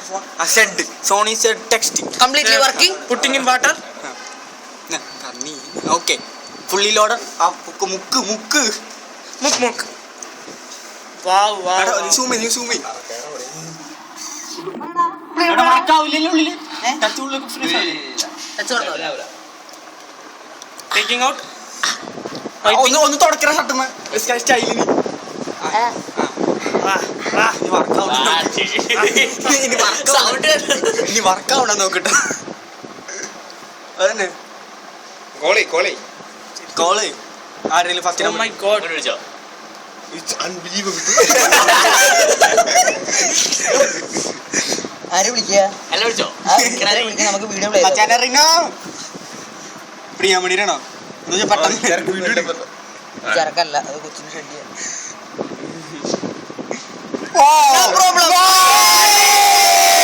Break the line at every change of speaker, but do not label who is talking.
phone? Said. Sony said texting.
Completely working.
Putting in water.
Okay. Fully loaded. Mukku.
Muk. Wow.
Zoom in.
Taking out.
ഒന്ന് തുടക്കണ ഷർട്ടുമ്മ സ്റ്റൈലിന് ഇനി വർക്കാവണ നോക്കട്ടെ അതന്നെ call ആരെങ്കിലും first
Oh my god.
ആരെ വിളിക്കുക? നമുക്ക് video play
പ്രിയമണിയാണോ പെട്ടെന്ന്
ചെറുക്കല്ല, അത് കൊച്ചിന് ഷെഡിയാണ്.